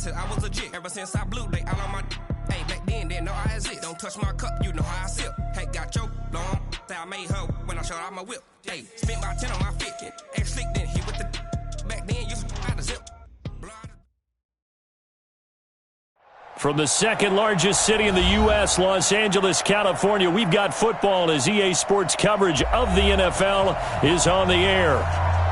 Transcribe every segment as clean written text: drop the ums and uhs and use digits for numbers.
said I was legit. Ever since I blew, they all on my hey, back then, didn't know I exist. Don't touch my cup, you know how I sip. Hey, got your long, say I made her when I showed out my whip. Hey, spent my 10 on my fit. Ex slick, then hit with the back then, you out of zip. From the second largest city in the U.S., Los Angeles, California, we've got football as EA Sports coverage of the NFL is on the air.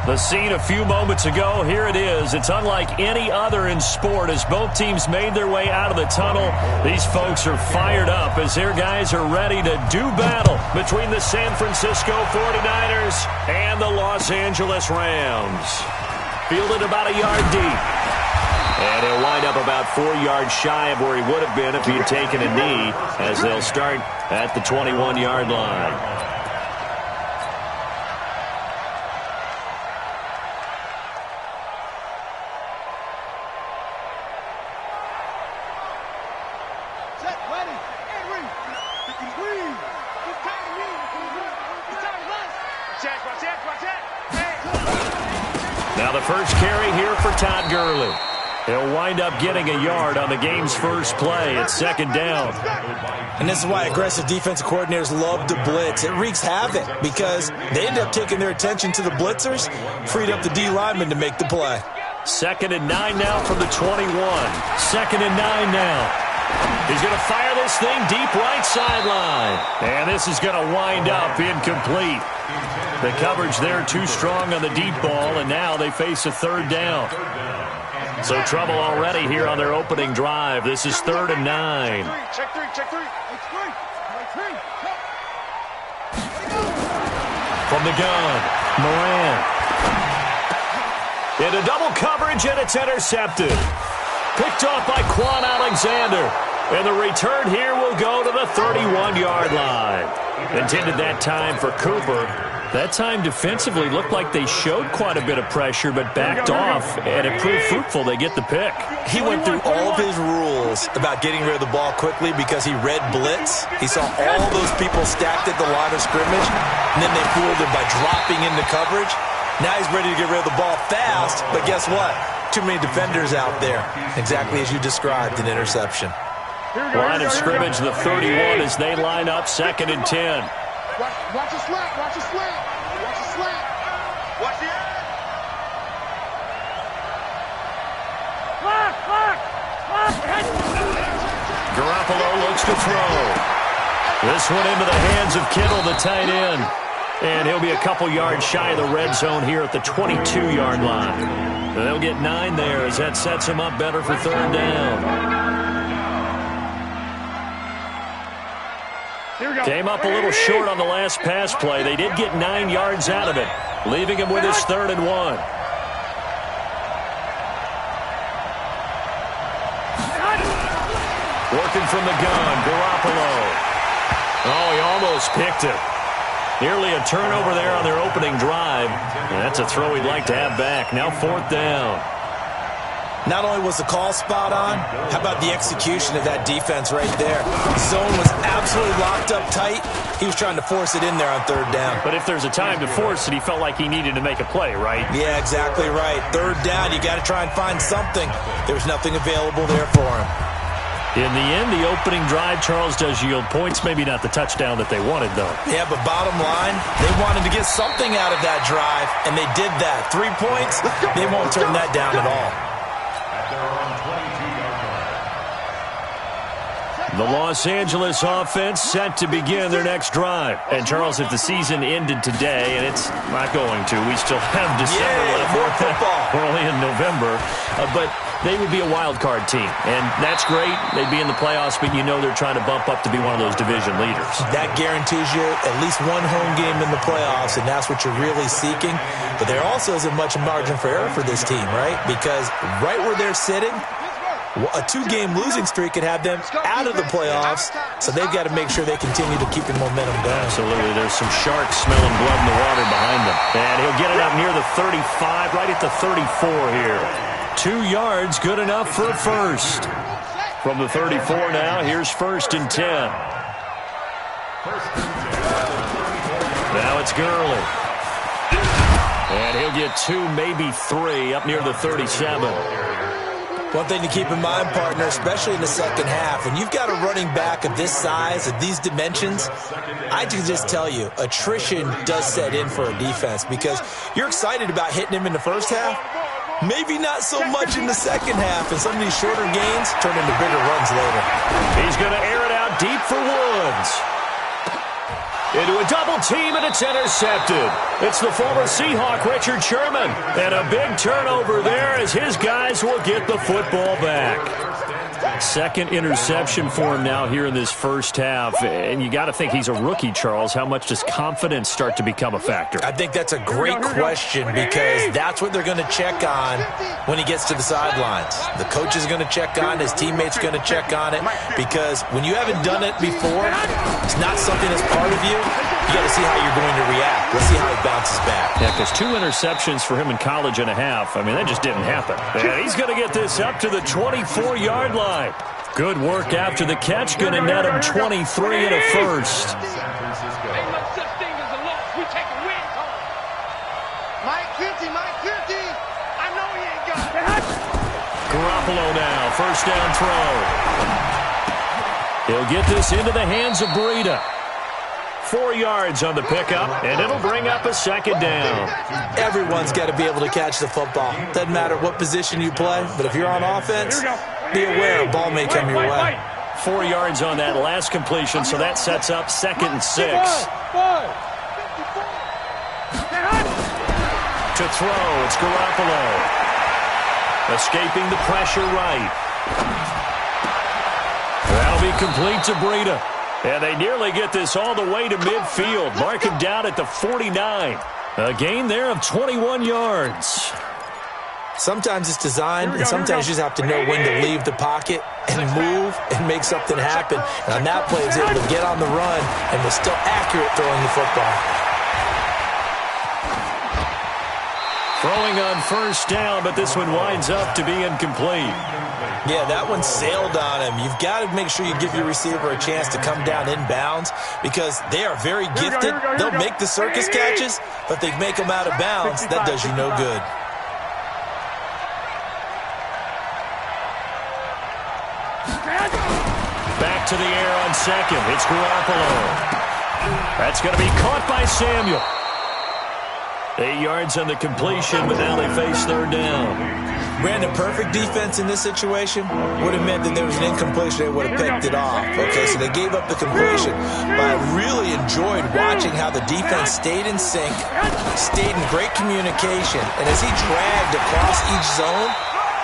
The scene a few moments ago, here it is. It's unlike any other in sport as both teams made their way out of the tunnel. These folks are fired up as their guys are ready to do battle between the San Francisco 49ers and the Los Angeles Rams. Fielded about a yard deep. And he'll wind up about 4 yards shy of where he would have been if he had taken a knee as they'll start at the 21-yard line. Set, ready, and read. Read. It's time to read. It's time to run. Watch that. Hey. Now the first carry here for Todd Gurley. He'll wind up getting a yard on the game's first play. It's second down. And this is why aggressive defensive coordinators love to blitz. It wreaks havoc because they end up taking their attention to the blitzers, freed up the D lineman to make the play. 2nd and 9 now from the 21. 2nd and 9 now. He's going to fire this thing deep right sideline. And this is going to wind up incomplete. The coverage there too strong on the deep ball, and now they face a third down. So trouble already here on their opening drive. This is 3rd and 9. Check three. From the gun, Moran. Into double coverage, and it's intercepted. Picked off by Quan Alexander. And the return here will go to the 31-yard line. Intended that time for Cooper. That time defensively looked like they showed quite a bit of pressure, but backed off, and it proved fruitful. They get the pick. He went through all of his rules about getting rid of the ball quickly because he read blitz. He saw all those people stacked at the line of scrimmage, and then they fooled him by dropping into coverage. Now he's ready to get rid of the ball fast, but guess what? Too many defenders out there. Exactly as you described, an interception. Line of scrimmage, the 31 as they line up 2nd and 10. Watch a slant. Watch a slant. Watch the end. Garoppolo looks to throw. This one into the hands of Kittle, the tight end. And he'll be a couple yards shy of the red zone here at the 22-yard line. They'll get 9 there as that sets him up better for 3rd down. Came up a little short on the last pass play. They did get 9 yards out of it, leaving him with his 3rd and 1. Working from the gun, Garoppolo. Oh, he almost picked it. Nearly a turnover there on their opening drive. And that's a throw he'd like to have back. Now 4th down. Not only was the call spot on, how about the execution of that defense right there? Zone was absolutely locked up tight. He was trying to force it in there on 3rd down. But if there's a time to force it, he felt like he needed to make a play, right? Yeah, exactly right. 3rd down, you got to try and find something. There's nothing available there for him. In the end, the opening drive, Charles, does yield points. Maybe not the touchdown that they wanted, though. Yeah, but bottom line, they wanted to get something out of that drive, and they did that. 3 points, they won't turn that down at all. The Los Angeles offense set to begin their next drive. And, Charles, if the season ended today, and it's not going to, we still have December left. More football. We're only in November. But they would be a wild card team. And that's great. They'd be in the playoffs, but you know they're trying to bump up to be one of those division leaders. That guarantees you at least one home game in the playoffs, and that's what you're really seeking. But there also isn't much margin for error for this team, right? Because right where they're sitting, a 2-game losing streak could have them out of the playoffs, so they've got to make sure they continue to keep the momentum going. Absolutely. There's some sharks smelling blood in the water behind them. And he'll get it up near the 35, right at the 34 here. 2 yards, good enough for a first. From the 34 now, here's 1st and 10. Now it's Gurley. And he'll get 2, maybe 3, up near the 37. One thing to keep in mind, partner, especially in the second half, when you've got a running back of this size, of these dimensions, I can just tell you, attrition does set in for a defense because you're excited about hitting him in the first half, maybe not so much in the second half, and some of these shorter gains turn into bigger runs later. He's going to air it out deep for Woods. Into a double team, and it's intercepted. It's the former Seahawk, Richard Sherman. And a big turnover there as his guys will get the football back. Second interception for him now here in this first half. And you got to think he's a rookie, Charles. How much does confidence start to become a factor? I think that's a great question because that's what they're going to check on when he gets to the sidelines. The coach is going to check on it. His teammates are going to check on it because when you haven't done it before, it's not something that's part of you. You got to see how you're going to react. Let's see how he bounces back. Yeah, because 2 interceptions for him in college and a half. I mean, that just didn't happen. And he's going to get this up to the 24-yard line. Good work after the catch. Going to net him 23 and a first. Ain't no such thing as a loss. We take a win. Mike 50. I know he ain't got it. Garoppolo now, first down throw. He'll get this into the hands of Breida. 4 yards on the pickup, and it'll bring up a second down. Everyone's got to be able to catch the football. Doesn't matter what position you play, but if you're on offense, be aware a ball may come your way. 4 yards on that last completion, so that sets up 2nd and 6. To throw, it's Garoppolo. Escaping the pressure right. That'll be complete to Breida. And they nearly get this all the way to midfield. Mark him down at the 49. A gain there of 21 yards. Sometimes it's designed, and sometimes you just have to know when to leave the pocket and move and make something happen. And on that play, he's able to get on the run and was still accurate throwing the football. Throwing on first down, but this one winds up to be incomplete. Yeah, that one sailed on him. You've got to make sure you give your receiver a chance to come down inbounds because they are very gifted. They'll make the circus catches, but they make them out of bounds. That does you no good. Back to the air on second. It's Garoppolo. That's going to be caught by Samuel. 8 yards on the completion, but now they face third down. Brandon, perfect defense in this situation would have meant that there was an incompletion. They would have picked it off. Okay, so they gave up the completion. But I really enjoyed watching how the defense stayed in sync, stayed in great communication. And as he dragged across each zone,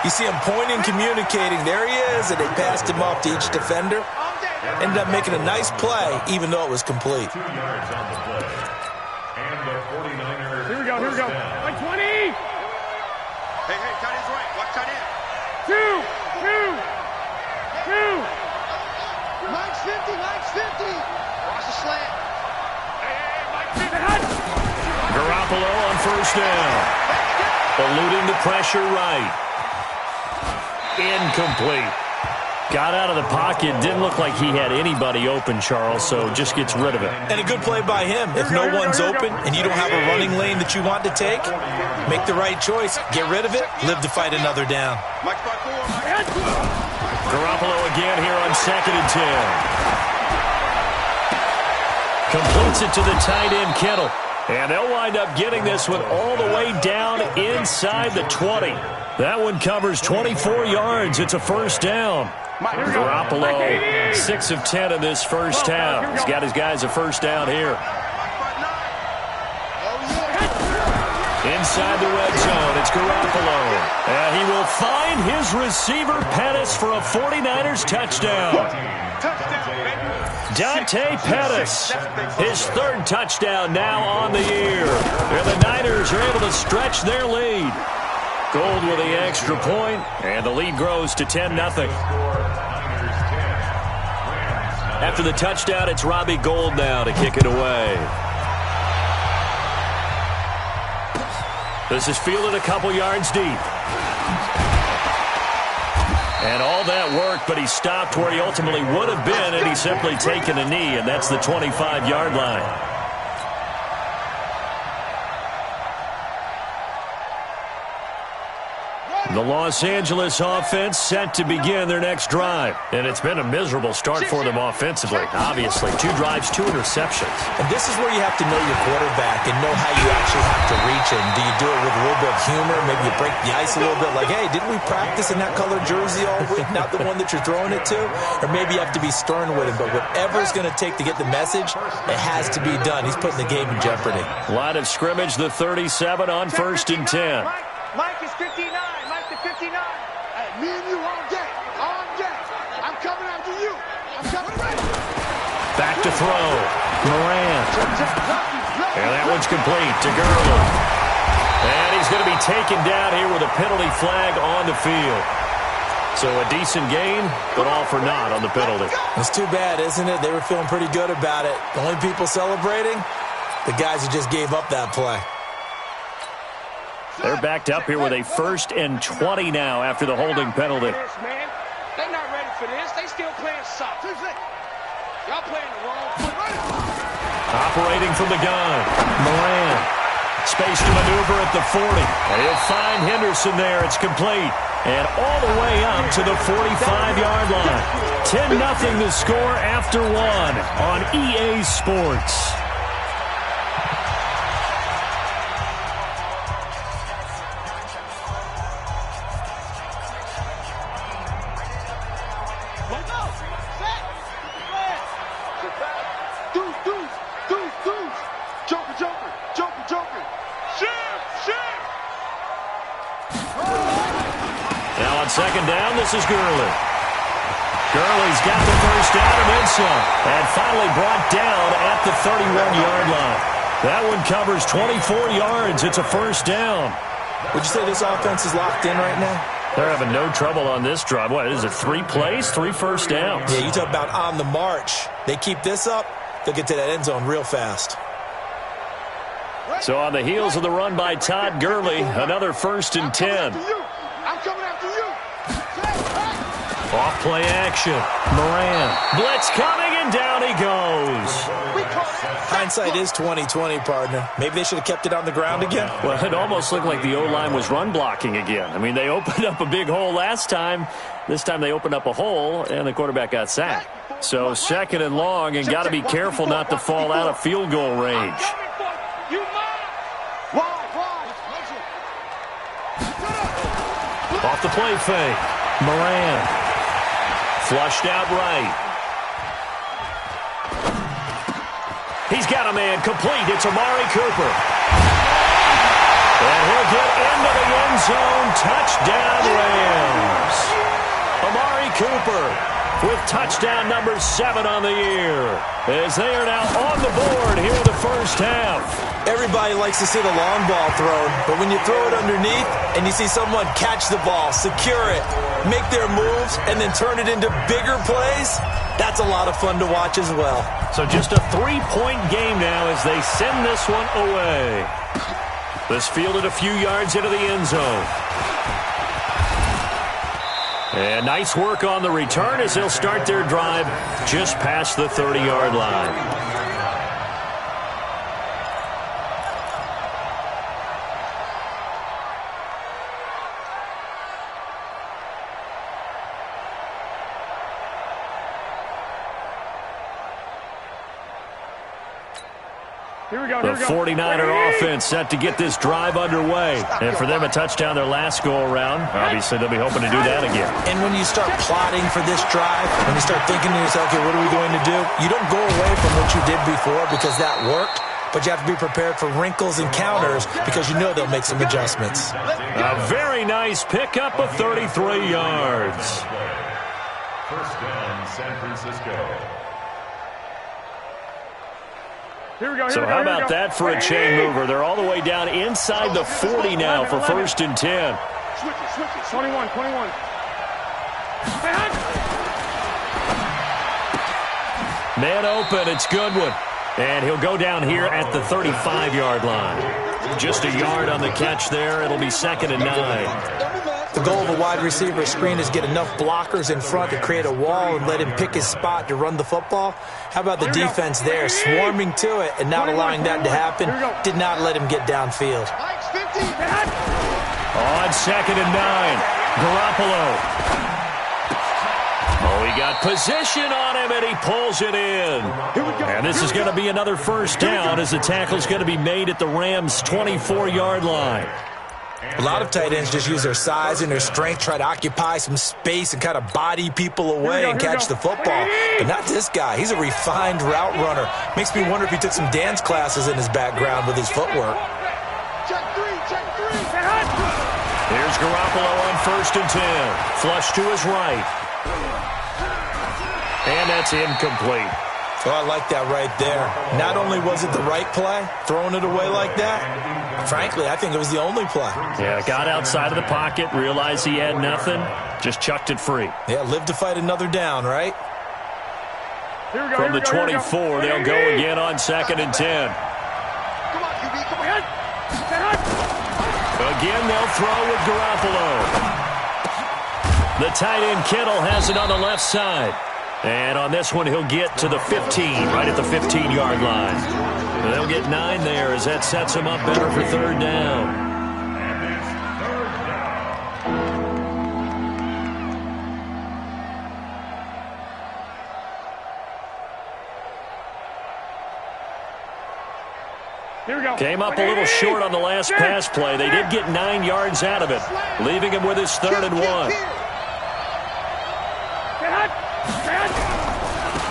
you see him pointing, communicating. There he is, and they passed him off to each defender. Ended up making a nice play, even though it was complete. Here we go. Like 20. Hey, tight end's right. Watch tight end. Two. Mike's 50. Watch the slant. Hey, Mike's 50. Garoppolo on first down. Eluding the pressure right. Incomplete. Got out of the pocket. Didn't look like he had anybody open, Charles, so just gets rid of it. And a good play by him. If no one's open and you don't have a running lane that you want to take, make the right choice. Get rid of it. Live to fight another down. Garoppolo again here on 2nd and 10. Completes it to the tight end, Kittle. And they'll wind up getting this one all the way down inside the 20. That one covers 24 yards. It's a first down. Garoppolo, 6 of 10 in this first half. He's got his guys a first down here. Inside the red zone, it's Garoppolo. And he will find his receiver, Pettis, for a 49ers touchdown. Dante Pettis, his 3rd touchdown now on the year. And the Niners are able to stretch their lead. Gold with the extra point, and the lead grows to 10-0. After the touchdown, it's Robbie Gould now to kick it away. This is fielded a couple yards deep. And all that worked, but he stopped where he ultimately would have been, and he's simply taken a knee, and that's the 25-yard line. The Los Angeles offense set to begin their next drive. And it's been a miserable start for them offensively, obviously. 2 drives, 2 interceptions. And this is where you have to know your quarterback and know how you actually have to reach him. Do you do it with a little bit of humor? Maybe you break the ice a little bit like, hey, didn't we practice in that colored jersey all week? Not the one that you're throwing it to? Or maybe you have to be stern with him. But whatever it's going to take to get the message, it has to be done. He's putting the game in jeopardy. Line of scrimmage, the 37 on 1st and 10. Mike is 59. Mike the 59. Hey, me and you all day. All day. I'm coming after you. I'm coming right. Back to throw. Moran. And that one's complete to Gurley. And he's going to be taken down here with a penalty flag on the field. So a decent gain, but all for naught on the penalty. It's too bad, isn't it? They were feeling pretty good about it. The only people celebrating, the guys who just gave up that play. They're backed up here with a 1st and 20 now after the holding penalty. They're not ready for this. They still playing soft. Y'all playing the wrong foot. Operating from the gun. Moran. Space to maneuver at the 40. And he'll find Henderson there. It's complete. And all the way up to the 45-yard line. 10-0 the score after 1 on EA Sports. Now on 2nd down, this is Gurley. Gurley's got the 1st down and then some. And finally brought down at the 31-yard line. That one covers 24 yards. It's a 1st down. Would you say this offense is locked in right now? They're having no trouble on this drive. What is it, 3 plays, 3 first downs? Yeah, you talk about on the march. They keep this up, they'll get to that end zone real fast. So on the heels of the run by Todd Gurley, another 1st and 10. I'm coming after you. Off play action. Moran. Blitz coming, and down he goes. Hindsight is 20/20, partner. Maybe they should have kept it on the ground again. Well, it almost looked like the O-line was run blocking again. I mean, they opened up a big hole last time. This time they opened up a hole, and the quarterback got sacked. So 2nd and long, and got to be careful not to fall out of field goal range. Off the play fake. Moran. Flushed out right. He's got a man complete. It's Amari Cooper. And he'll get into the end zone. Touchdown Rams. Amari Cooper with touchdown number 7 on the year, as they are now on the board here in the 1st half. Everybody likes to see the long ball thrown, but when you throw it underneath and you see someone catch the ball, secure it, make their moves, and then turn it into bigger plays, that's a lot of fun to watch as well. So just a 3-point game now as they send this one away. This fielded a few yards into the end zone. And nice work on the return as they'll start their drive just past the 30-yard line. The 49er offense set to get this drive underway. And for them, a touchdown their last go-around. Obviously, they'll be hoping to do that again. And when you start plotting for this drive, when you start thinking to yourself, okay, what are we going to do? You don't go away from what you did before because that worked, but you have to be prepared for wrinkles and counters because you know they'll make some adjustments. A very nice pickup of 33 yards. 1st down, San Francisco. So how about that for a chain mover? They're all the way down inside the 40 now for 1st and 10. Switch it. 21. Man open, it's Goodwin. And he'll go down here at the 35-yard line. Just a yard on the catch there. It'll be 2nd and 9. The goal of a wide receiver screen is get enough blockers in front to create a wall and let him pick his spot to run the football. How about the defense there, swarming to it and not allowing that to happen? Did not let him get downfield. On 2nd and 9, Garoppolo. Oh, he got position on him, and he pulls it in. And this is going to be another first down as the tackle's going to be made at the Rams' 24-yard line. A lot of tight ends just use their size and their strength, try to occupy some space and kind of body people away and catch the football. But not this guy. He's a refined route runner. Makes me wonder if he took some dance classes in his background with his footwork. Here's Garoppolo on 1st and 10. Flush to his right. And that's incomplete. Oh, I like that right there. Not only was it the right play, throwing it away like that, frankly, I think it was the only play. Yeah, got outside of the pocket, realized he had nothing, just chucked it free. Yeah, live to fight another down, right? From the 24, they'll go again on 2nd and 10. Come on, QB, come on. Again, they'll throw with Garoppolo. The tight end Kittle has it on the left side. And on this one, he'll get to the 15, right at the 15-yard line. And they'll get 9 there as that sets him up better for 3rd down. Here we go. Came up a little short on the last pass play. They did get 9 yards out of it, leaving him with his 3rd and 1.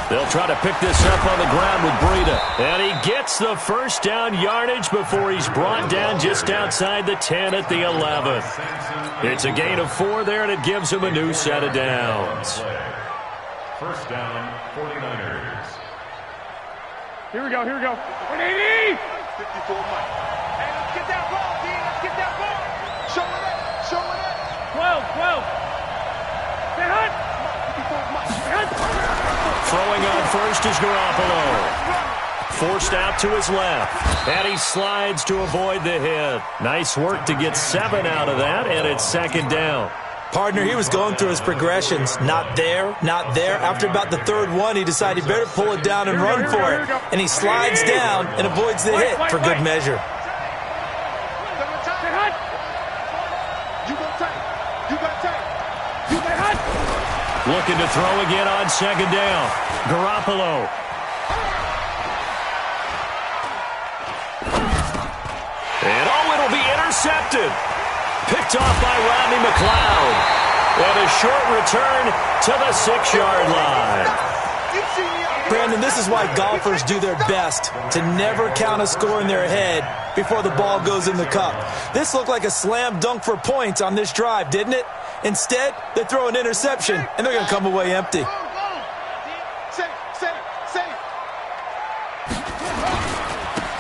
They'll try to pick this up on the ground with Breida. And he gets the first down yardage before he's brought down just outside the 10 at the 11. It's a gain of 4 there, and it gives him a new set of downs. First down, 49ers. Here we go, here we go. 180! 54 Mike. Hey, let's get that ball, D. Let's get that ball. Show it up, show it up. 12. Stay hot. 54 Mike. Throwing on 1st is Garoppolo. Forced out to his left. And he slides to avoid the hit. Nice work to get 7 out of that, and it's 2nd down. Partner, he was going through his progressions. Not there, not there. After about the 3rd one, he decided he better pull it down and run for it. And he slides down and avoids the hit for good measure. Looking to throw again on 2nd down. Garoppolo. And it'll be intercepted. Picked off by Rodney McLeod. And a short return to the 6-yard line. Brandon, this is why golfers do their best to never count a score in their head before the ball goes in the cup. This looked like a slam dunk for points on this drive, didn't it? Instead, they throw an interception, and they're going to come away empty.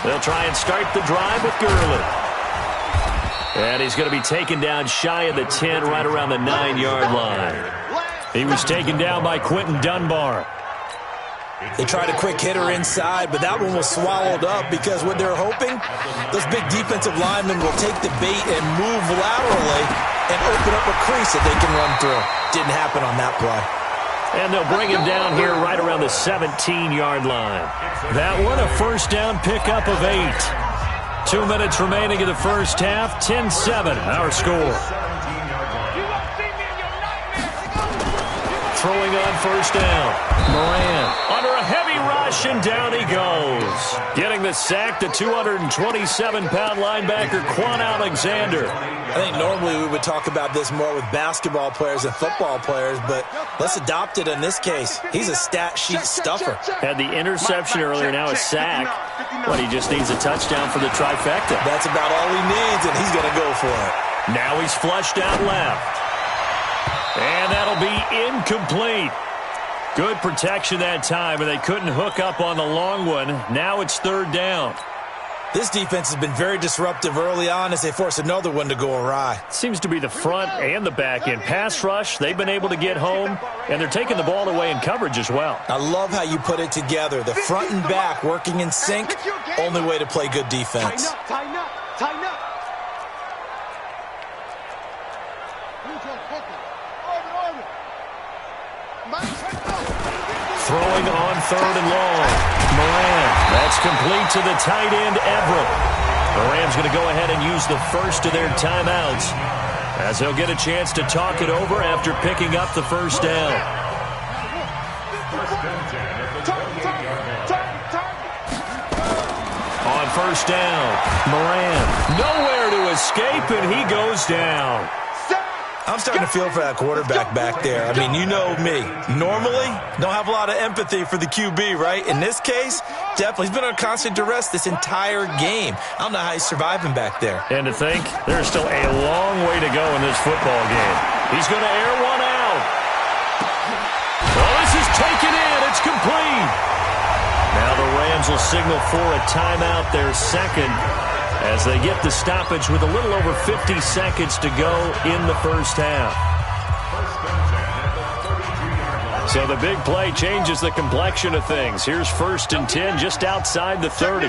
They'll try and start the drive with Gurley. And he's going to be taken down shy of the 10, right around the 9-yard line. He was taken down by Quentin Dunbar. They tried a quick hitter inside, but that one was swallowed up because what they're hoping, those big defensive linemen will take the bait and move laterally and open up a crease that they can run through. Didn't happen on that play. And they'll bring him down here right around the 17-yard line. That one, a first down pickup of 8. 2 minutes remaining in the first half. 10-7, our score. Throwing on first down. Moran under a heavy rush, and down he goes. Getting the sack, the 227-pound linebacker, Quan Alexander. I think normally we would talk about this more with basketball players and football players, but let's adopt it in this case. He's a stat sheet stuffer. Had the interception earlier, now a sack. But he just needs a touchdown for the trifecta. That's about all he needs, and he's going to go for it. Now he's flushed out left. And that'll be incomplete. Good protection that time, and they couldn't hook up on the long one. Now it's 3rd down. This defense has been very disruptive early on as they force another one to go awry. Seems to be the front and the back end. Pass rush, they've been able to get home, and they're taking the ball away in coverage as well. I love how you put it together. The front and back working in sync, only way to play good defense. Tighten up. Throwing on 3rd and long. Moran. That's complete to the tight end, Everett. The Rams going to go ahead and use the first of their timeouts as they'll get a chance to talk it over after picking up the first down. On first down, Moran nowhere to escape, and he goes down. I'm starting to feel for that quarterback back there. I mean, you know me. Normally, don't have a lot of empathy for the QB, right? In this case, definitely. He's been on constant duress this entire game. I don't know how he's surviving back there. And to think, there's still a long way to go in this football game. He's going to air one out. Well, this is taken in. It's complete. Now the Rams will signal for a timeout, their second, as they get the stoppage with a little over 50 seconds to go in the first half. So the big play changes the complexion of things. Here's 1st and 10 just outside the 30.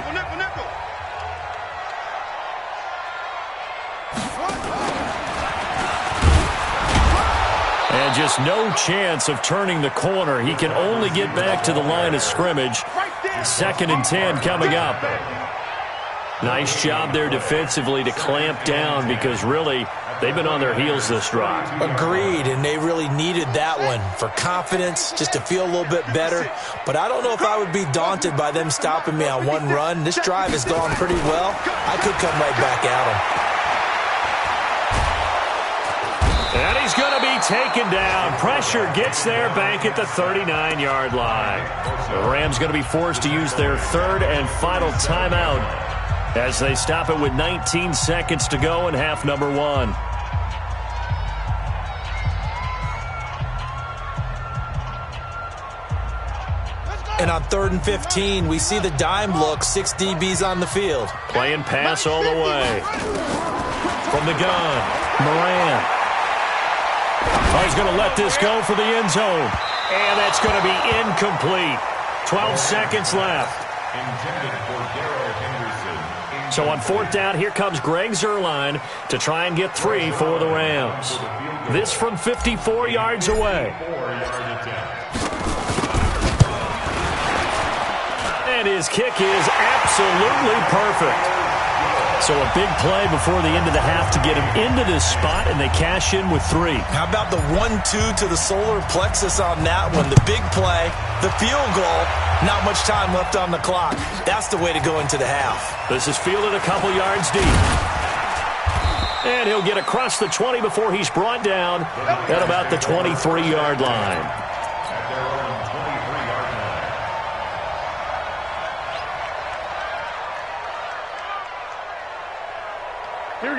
And just no chance of turning the corner. He can only get back to the line of scrimmage. 2nd and 10 coming up. Nice job there defensively to clamp down because really they've been on their heels this drive. Agreed, and they really needed that one for confidence, just to feel a little bit better. But I don't know if I would be daunted by them stopping me on one run. This drive has gone pretty well. I could come right back at them. And he's going to be taken down. Pressure gets there back at the 39-yard line. The Rams going to be forced to use their 3rd and final timeout as they stop it with 19 seconds to go in half number 1. And on 3rd and 15, we see the dime look, 6 DBs on the field. Playing pass all the way. From the gun, Moran. Oh, he's going to let this go for the end zone. And that's going to be incomplete. 12 seconds left. So on 4th down, here comes Greg Zuerlein to try and get 3 for the Rams. This from 54 yards away. And his kick is absolutely perfect. So a big play before the end of the half to get him into this spot, and they cash in with 3. How about the 1-2 to the solar plexus on that one? The big play, the field goal, not much time left on the clock. That's the way to go into the half. This is fielded a couple yards deep. And he'll get across the 20 before he's brought down at about the 23-yard line.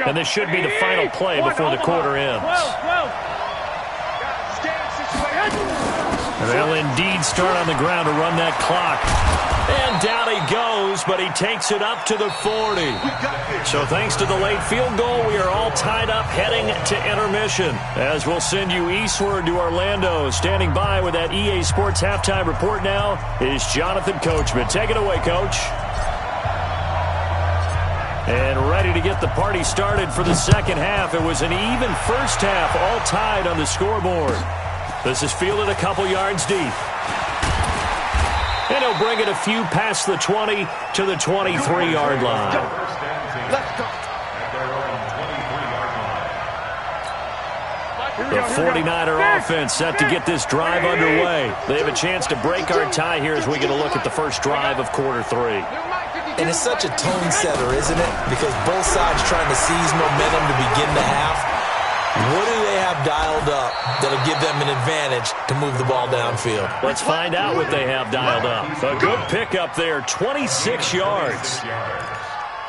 And this should be the final play before the quarter ends. And they'll indeed start on the ground to run that clock. And down he goes, but he takes it up to the 40. So thanks to the late field goal, we are all tied up heading to intermission. As we'll send you eastward to Orlando. Standing by with that EA Sports halftime report now is Jonathan Coachman. Take it away, Coach. And ready to get the party started for the second half. It was an even first half, all tied on the scoreboard. This is fielded a couple yards deep. And he'll bring it a few past the 20 to the 23-yard line. The 49er offense set to get this drive underway. They have a chance to break our tie here as we get a look at the first drive of quarter 3. And it's such a tone setter, isn't it? Because both sides trying to seize momentum to begin the half. What do they have dialed up that'll give them an advantage to move the ball downfield? Let's find out what they have dialed up. A good pickup there, 26 yards.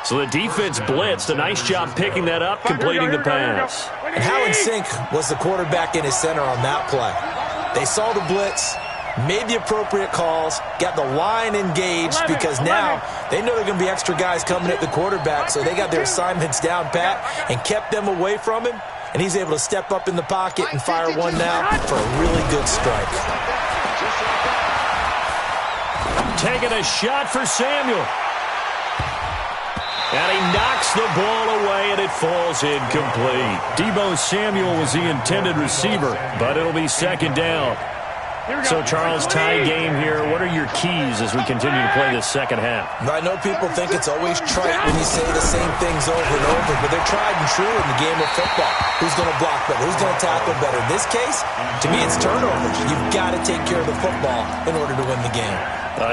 So the defense blitzed. A nice job picking that up, completing the pass. And how in sync was the quarterback in his center on that play? They saw the blitz, made the appropriate calls, got the line engaged, because now they know there are going to be extra guys coming at the quarterback, so they got their assignments down pat and kept them away from him, and he's able to step up in the pocket and fire one now for a really good strike. Taking a shot for Samuel. And he knocks the ball away, and it falls incomplete. Deebo Samuel was the intended receiver, but it'll be second down. So, Charles, tie game here. What are your keys as we continue to play this second half? I know people think it's always trite when you say the same things over and over, but they're tried and true in the game of football. Who's going to block better? Who's going to tackle better? In this case, to me, it's turnovers. You've got to take care of the football in order to win the game.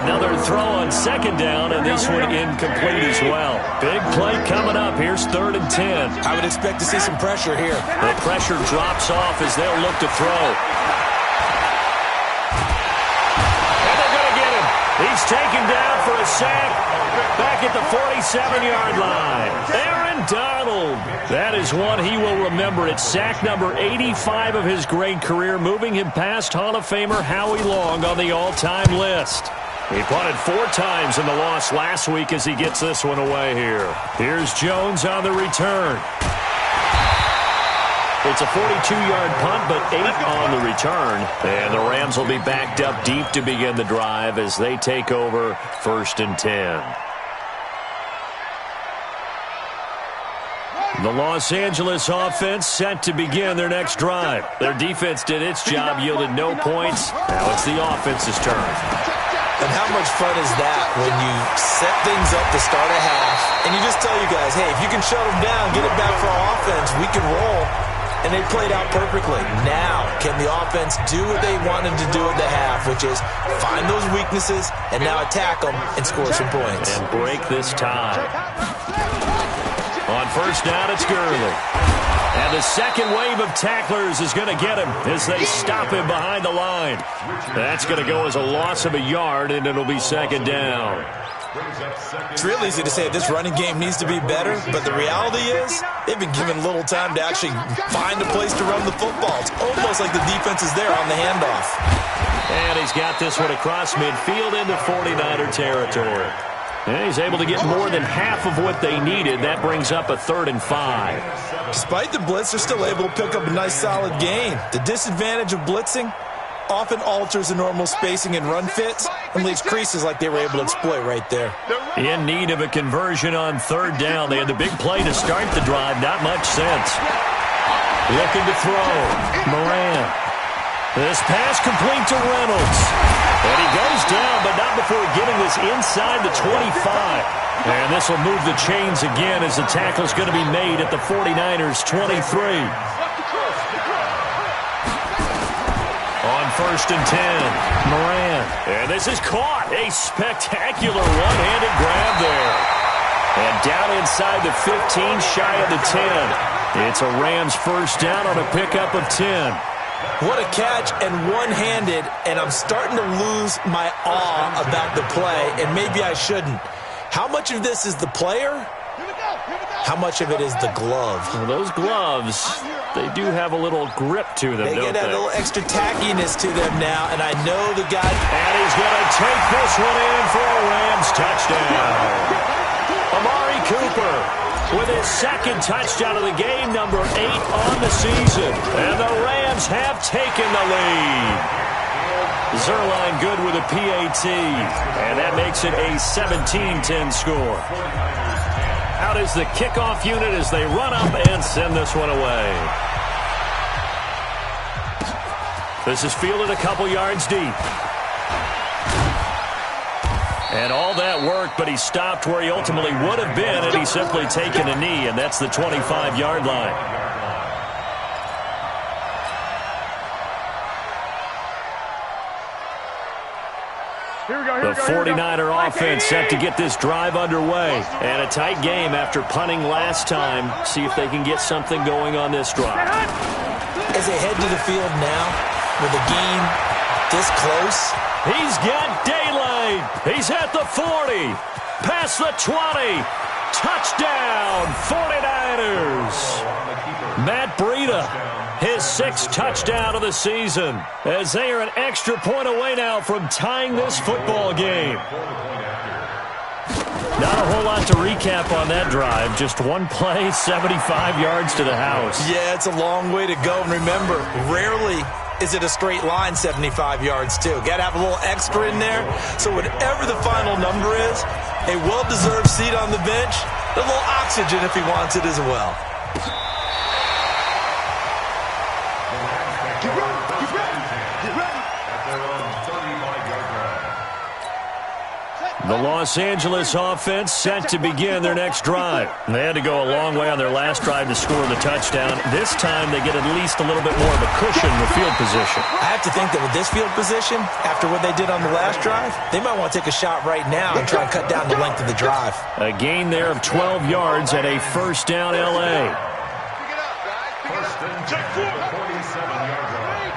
Another throw on second down, and this one incomplete as well. Big play coming up. Here's 3rd and 10. I would expect to see some pressure here. The pressure drops off as they'll look to throw. He's taken down for a sack back at the 47-yard line. Aaron Donald. That is one he will remember. It's sack number 85 of his great career, moving him past Hall of Famer Howie Long on the all-time list. He punted 4 times in the loss last week as he gets this one away here. Here's Jones on the return. It's a 42-yard punt, but 8 on the return. And the Rams will be backed up deep to begin the drive as they take over 1st and 10. The Los Angeles offense set to begin their next drive. Their defense did its job, yielded no points. Now it's the offense's turn. And how much fun is that when you set things up to start a half, and you just tell you guys, hey, if you can shut them down, get it back for our offense, we can roll. And they played out perfectly. Now, can the offense do what they wanted to do at the half, which is find those weaknesses and now attack them and score some points. And break this tie. On 1st down, it's Gurley. And the second wave of tacklers is going to get him as they stop him behind the line. That's going to go as a loss of a yard, and it'll be 2nd down. It's real easy to say this running game needs to be better, but the reality is they've been given little time to actually find a place to run the football. It's almost like the defense is there on the handoff. And he's got this one across midfield into 49er territory. And he's able to get more than half of what they needed. That brings up a 3rd and 5. Despite the blitz, they're still able to pick up a nice solid gain. The disadvantage of blitzing often alters the normal spacing and run fits and leaves creases like they were able to exploit right there. In need of a conversion on 3rd down. They had the big play to start the drive. Not much sense. Looking to throw. Moran. This pass complete to Reynolds. And he goes down, but not before getting this inside the 25. And this will move the chains again as the tackle's going to be made at the 49ers' 23. On 1st and 10, Moran. And this is caught. A spectacular one-handed grab there. And down inside the 15, shy of the 10. It's a Rams 1st down on a pickup of 10. What a catch and one-handed, and I'm starting to lose my awe about the play, and maybe I shouldn't. How much of this is the player? How much of it is the glove? Well, those gloves, they do have a little grip to them, don't they? They get a little extra tackiness to them now, and I know the guy... And he's going to take this one in for a Rams touchdown. Amari Cooper with his 2nd touchdown of the game, number 8 on the season. And the Rams have taken the lead. Zerline good with a PAT. And that makes it a 17-10 score. Out is the kickoff unit as they run up and send this one away. This is fielded a couple yards deep. And all that worked, but he stopped where he ultimately would have been, and he's simply taken a knee, and that's the 25-yard line. The 49er offense set to get this drive underway. And a tight game after punting last time. See if they can get something going on this drive. As they head to the field now, with the game this close. He's got daylight. He's at the 40. Past the 20. Touchdown, 49ers. Matt Breida, his 6th touchdown of the season, as they are an extra point away now from tying this football game. Not a whole lot to recap on that drive. Just one play, 75 yards to the house. Yeah, it's a long way to go. And remember, rarely is it a straight line 75 yards, too. Got to have a little extra in there. So whatever the final number is, a well-deserved seat on the bench, a little oxygen if he wants it as well. their own 35-yard line. The Los Angeles offense set to begin their next drive. They had to go a long way on their last drive to score the touchdown. This time they get at least a little bit more of a cushion with field position. I have to think that with this field position, after what they did on the last drive, they might want to take a shot right now and try and cut down the length of the drive. A gain there of 12 yards and a first down L.A. First and 10 at the 47-yard line.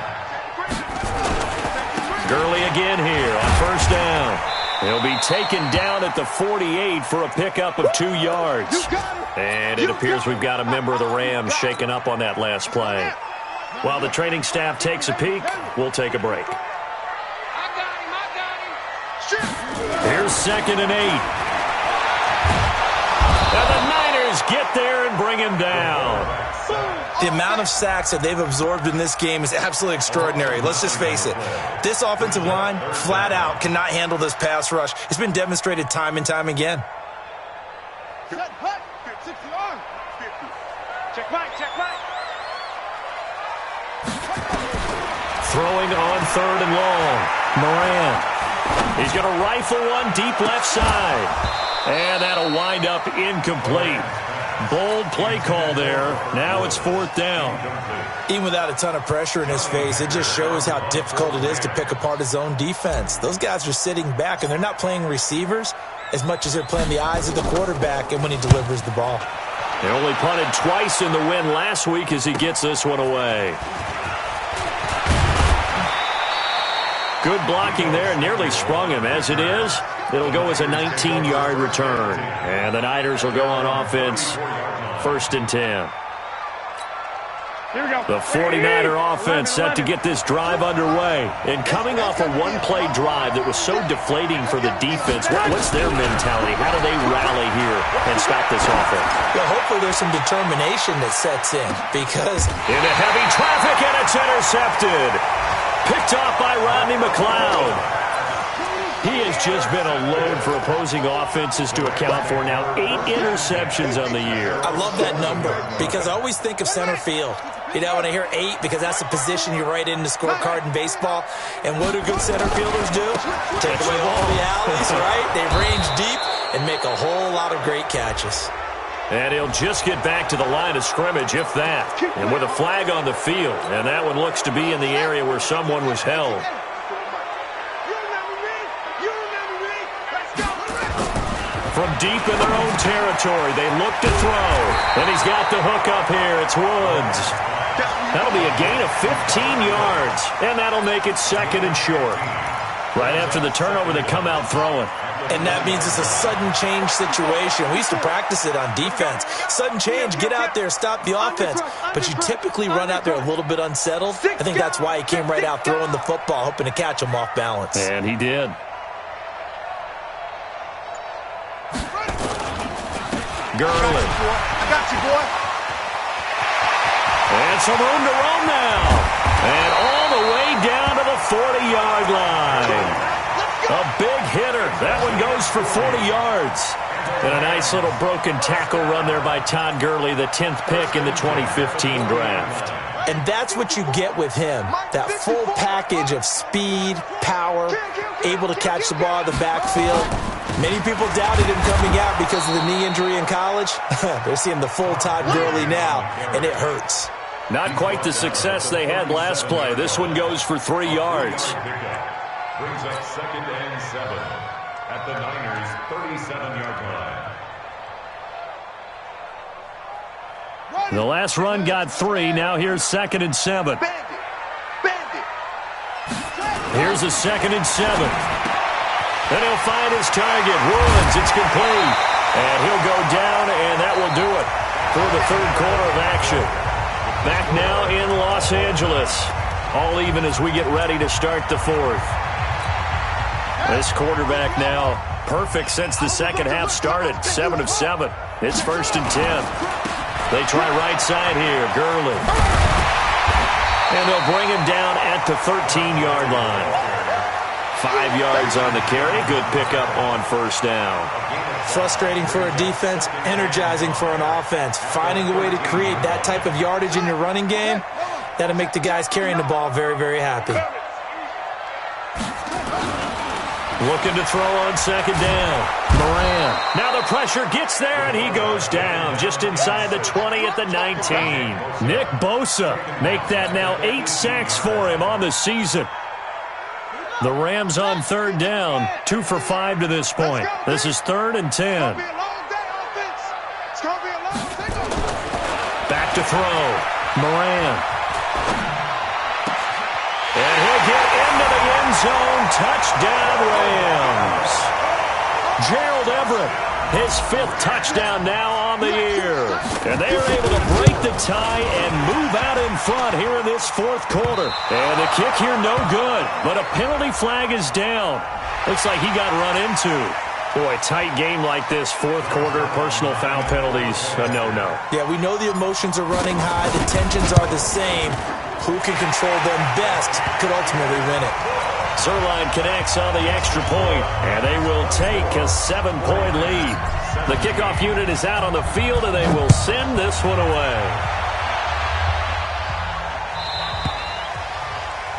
Gurley again here on first down. He'll be taken down at the 48 for a pickup of 2 yards. And it appears we've got a member of the Rams shaken up on that last play. While the training staff takes a peek, we'll take a break. Here's 2nd and 8. And the Niners get there and bring him down. The amount of sacks that they've absorbed in this game is absolutely extraordinary. Let's just face it. This offensive line, flat out, cannot handle this pass rush. It's been demonstrated time and time again. Throwing on 3rd and long. Moran. He's going to rifle one deep left side. And that'll wind up incomplete. Bold play call there. Now it's 4th down. Even without a ton of pressure in his face, it just shows how difficult it is to pick apart his own defense. Those guys are sitting back, and they're not playing receivers as much as they're playing the eyes of the quarterback and when he delivers the ball. They only punted twice in the win last week as he gets this one away. Good blocking there, nearly sprung him. As it is, it'll go as a 19-yard return. And the Niners will go on offense, 1st and 10. The 49er offense set to get this drive underway. And coming off a one-play drive that was so deflating for the defense, what's their mentality? How do they rally here and stop this offense? Well, hopefully there's some determination that sets in because into heavy traffic, and it's intercepted. Picked off by Rodney McLeod. He has just been a load for opposing offenses to account for now. 8 interceptions on the year. I love that number because I always think of center field. You know, when I hear 8, because that's the position you write in the scorecard in baseball. And what do good center fielders do? Take away all the alleys, right? They range deep and make a whole lot of great catches. And he'll just get back to the line of scrimmage, if that. And with a flag on the field. And that one looks to be in the area where someone was held. From deep in their own territory, they look to throw. And he's got the hook up here. It's Woods. That'll be a gain of 15 yards. And that'll make it 2nd and short. Right after the turnover, they come out throwing. And that means it's a sudden change situation. We used to practice it on defense. Sudden change, get out there, stop the offense. But you typically run out there a little bit unsettled. I think that's why he came right out throwing the football, hoping to catch him off balance. And he did. Gurley. I got you, boy. And some room to roam now. And all the way down to the 40-yard line. A big hitter. That one goes for 40 yards. And a nice little broken tackle run there by Todd Gurley, the 10th pick in the 2015 draft. And that's what you get with him, that full package of speed, power, able to catch the ball in the backfield. Many people doubted him coming out because of the knee injury in college. They're seeing the full Todd Gurley now, and it hurts. Not quite the success they had last play. This one goes for 3 yards. Brings up 2nd and 7 at the Niners' 37-yard line. The last run got 3. Now here's 2nd and 7. Here's a 2nd and 7. Then he'll find his target. Woods, it's complete. And he'll go down, and that will do it for the 3rd quarter of action. Back now in Los Angeles. All even as we get ready to start the 4th. This quarterback now perfect since the second half started. 7 of 7. It's 1st and 10. They try right side here. Gurley. And they'll bring him down at the 13-yard line. 5 yards on the carry. Good pickup on 1st down. Frustrating for a defense, energizing for an offense. Finding a way to create that type of yardage in your running game, that'll make the guys carrying the ball very, very happy. Looking to throw on second down. Moran. Now the pressure gets there, and he goes down just inside the 20 at the 19. Nick Bosa make that now 8 sacks for him on the season. The Rams on third down, 2 for 5 to this point. This is 3rd and 10. Back to throw. Moran. And he'll get into the end zone. Touchdown, Rams. Gerald Everett, his 5th touchdown now on the year. And they are able to break the tie and move out in front here in this 4th quarter. And the kick here no good, but a penalty flag is down. Looks like he got run into. Boy, tight game like this, 4th quarter, personal foul penalties, a no-no. Yeah, we know the emotions are running high. The tensions are the same. Who can control them best could ultimately win it. Zerline connects on the extra point, and they will take a 7-point lead. The kickoff unit is out on the field, and they will send this one away.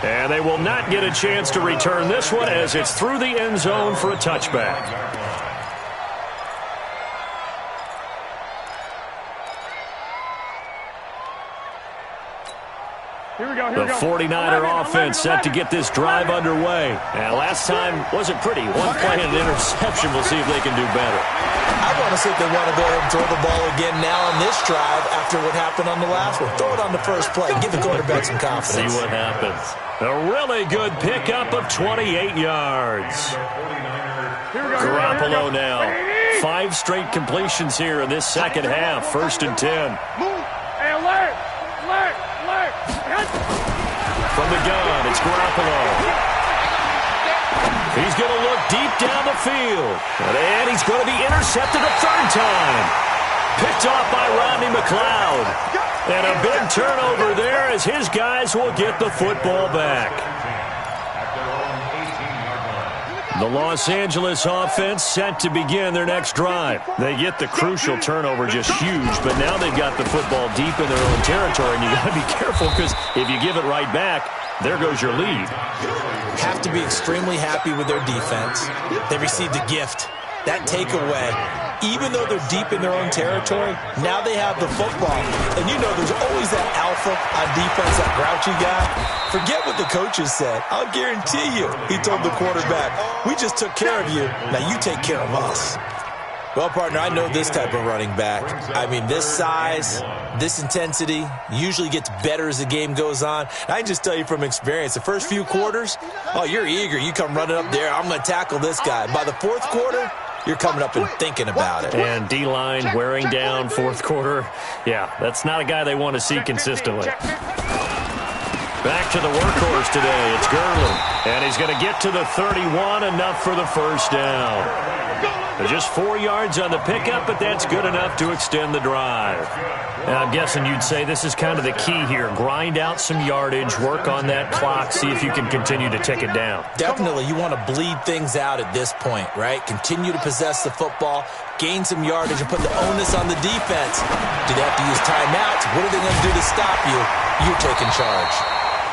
And they will not get a chance to return this one as it's through the end zone for a touchback. The 49er offense set to get this drive underway. And last time wasn't pretty. One play and an interception. We'll see if they can do better. I want to see if they want to go ahead and throw the ball again now on this drive after what happened on the last one. Throw it on the first play. Give the quarterback some confidence. See what happens. A really good pickup of 28 yards. Garoppolo now. 5 straight completions here in this second half. 1st and 10. From the gun, it's Garoppolo. He's going to look deep down the field. And he's going to be intercepted a 3rd time. Picked off by Rodney McLeod. And a big turnover there as his guys will get the football back. The Los Angeles offense set to begin their next drive. They get the crucial turnover, just huge, but now they've got the football deep in their own territory, and you got to be careful because if you give it right back, there goes your lead. Have to be extremely happy with their defense. They received a gift. That takeaway, even though they're deep in their own territory, now they have the football. And you know there's always that alpha on defense, that grouchy guy. Forget what the coaches said. I'll guarantee you, he told the quarterback, we just took care of you. Now you take care of us. Well, partner, I know this type of running back. I mean, this size, this intensity usually gets better as the game goes on. I can just tell you from experience, the first few quarters, oh, you're eager. You come running up there, I'm going to tackle this guy. By the 4th quarter, you're coming up and thinking about it. And D-line wearing down 4th quarter. Yeah, that's not a guy they want to see consistently. Back to the workhorse today. It's Gurley. And he's going to get to the 31, enough for the 1st down. Just 4 yards on the pickup, but that's good enough to extend the drive. And I'm guessing you'd say this is kind of the key here. Grind out some yardage, work on that clock, see if you can continue to tick it down. Definitely, you want to bleed things out at this point, right? Continue to possess the football, gain some yardage, and put the onus on the defense. Do they have to use timeouts? What are they going to do to stop you? You're taking charge.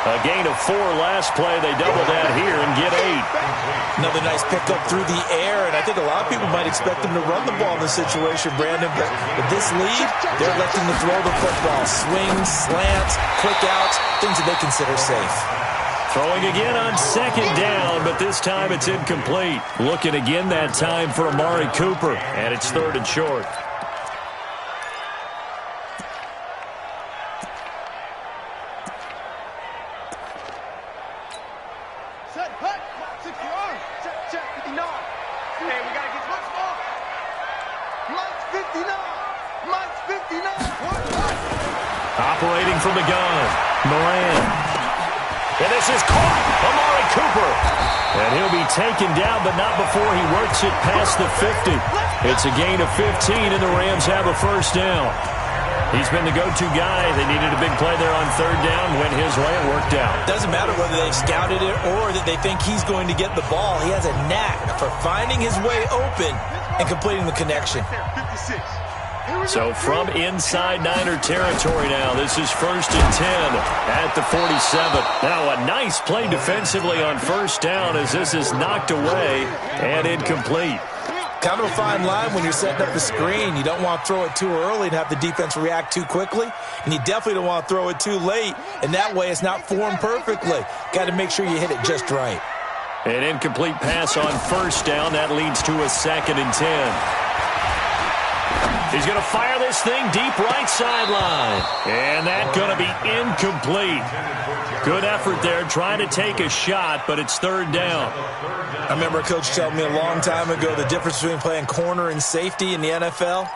A gain of 4 last play. They double that here and get 8. Another nice pickup through the air, and I think a lot of people might expect them to run the ball in this situation, Brandon, but with this lead, they're electing to throw the football. Swings, slants, quick outs, things that they consider safe. Throwing again on 2nd down, but this time it's incomplete. Looking again that time for Amari Cooper, and it's 3rd and short. Operating from the gun, Moran. And this is caught, Amari Cooper. And he'll be taken down, but not before he works it past the 50. It's a gain of 15, and the Rams have a 1st down. He's been the go-to guy. They needed a big play there on 3rd down. Went his way, it worked out. Doesn't matter whether they've scouted it or that they think he's going to get the ball. He has a knack for finding his way open and completing the connection. So from inside Niner territory now, this is 1st and 10 at the 47. Now a nice play defensively on first down as this is knocked away and incomplete. Kind of a fine line when you're setting up the screen. You don't want to throw it too early and have the defense react too quickly. And you definitely don't want to throw it too late. And that way it's not formed perfectly. Got to make sure you hit it just right. An incomplete pass on first down. That leads to a 2nd and 10. He's going to fire this thing deep right sideline. And that's going to be incomplete. Good effort there trying to take a shot, but it's 3rd down. I remember a coach telling me a long time ago the difference between playing corner and safety in the NFL.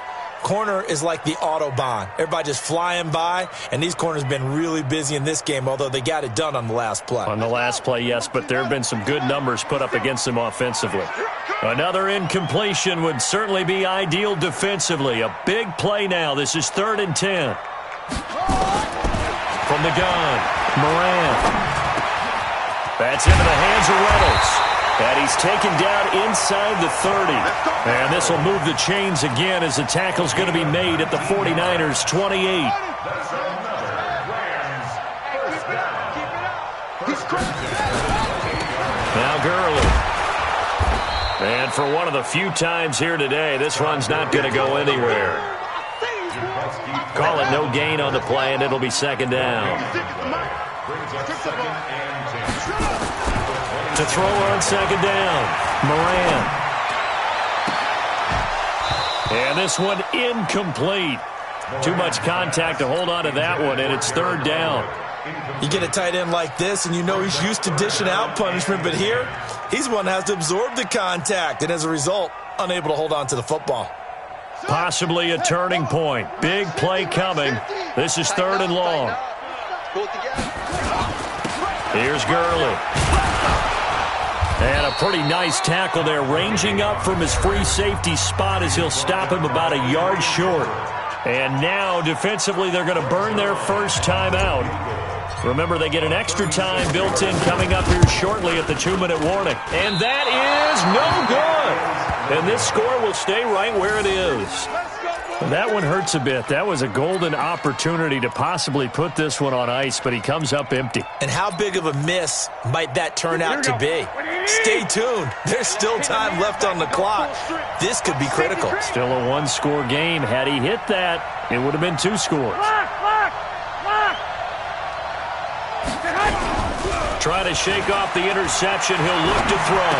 Corner is like the Autobahn. Everybody just flying by, and these corners have been really busy in this game, although they got it done on the last play. On the last play, yes, but there have been some good numbers put up against them offensively. Another incompletion would certainly be ideal defensively. A big play now. This is 3rd and 10. From the gun, Moran. That's into the hands of Reynolds. And he's taken down inside the 30. And this will move the chains again as the tackle's going to be made at the 49ers' 28. Now Gurley. And for one of the few times here today, this run's not going to go anywhere. Call it no gain on the play, and it'll be 2nd down. To throw on 2nd down, Moran. And this one incomplete. Too much contact to hold on to that one, and it's 3rd down. You get a tight end like this, and you know he's used to dishing out punishment, but here, he's the one that has to absorb the contact, and as a result, unable to hold on to the football. Possibly a turning point. Big play coming. This is 3rd and long. Here's Gurley. And a pretty nice tackle there, ranging up from his free safety spot as he'll stop him about a yard short. And now, defensively, they're going to burn their first time out. Remember, they get an extra time built in coming up here shortly at the 2-minute warning. And that is no good. And this score will stay right where it is. That one hurts a bit. That was a golden opportunity to possibly put this one on ice, but he comes up empty. And how big of a miss might that turn out to be? Stay tuned. There's still time left on the clock. This could be critical. Still a 1-score game. Had he hit that, it would have been 2 scores. Try to shake off the interception. He'll look to throw.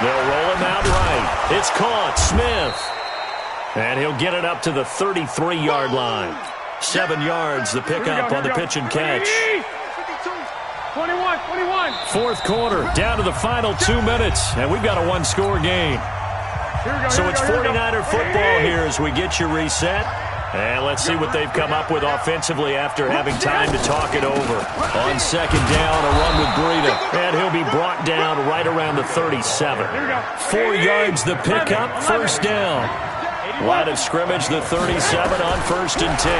They'll roll him out right. It's caught. Smith. And he'll get it up to the 33-yard line. 7 yards, the pickup on the pitch and catch. 21. 4th quarter, down to the final 2 minutes, and we've got a 1-score game. So it's 49er football here as we get you reset. And let's see what they've come up with offensively after having time to talk it over. On 2nd down, a run with Breida. And he'll be brought down right around the 37. 4 yards the pickup, 1st down. Line of scrimmage, the 37 on 1st and 10.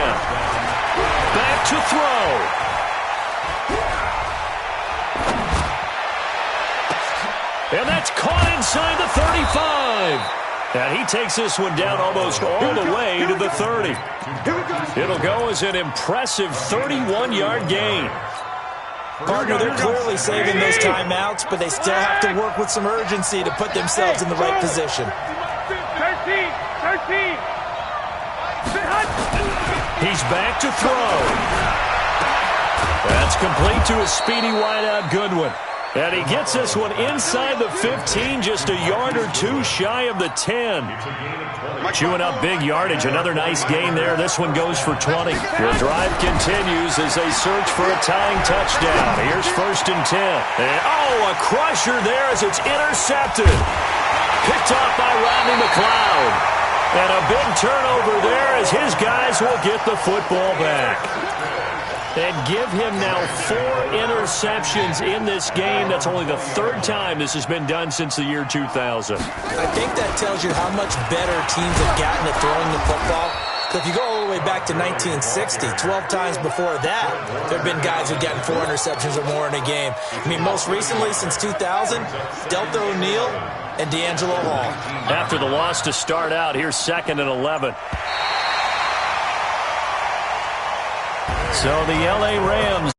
Back to throw. And that's caught inside the 35. And he takes this one down almost all the way to the 30. It'll go as an impressive 31-yard gain. Partner, they're clearly saving those timeouts, but they still have to work with some urgency to put themselves in the right position. 13. He's back to throw. That's complete to a speedy wideout Goodwin. And he gets this one inside the 15, just a yard or 2 shy of the 10. Chewing up big yardage. Another nice gain there. This one goes for 20. The drive continues as they search for a tying touchdown. Here's 1st and 10. And, a crusher there as it's intercepted. Picked off by Rodney McLeod. And a big turnover there as his guys will get the football back. And give him now 4 interceptions in this game. That's only the 3rd time this has been done since the year 2000. I think that tells you how much better teams have gotten at throwing the football. If you go all the way back to 1960, 12 times before that, there have been guys who've gotten 4 interceptions or more in a game. I mean, most recently, since 2000, Delta O'Neal and D'Angelo Hall. After the loss to start out, here's 2nd and 11. So the L.A. Rams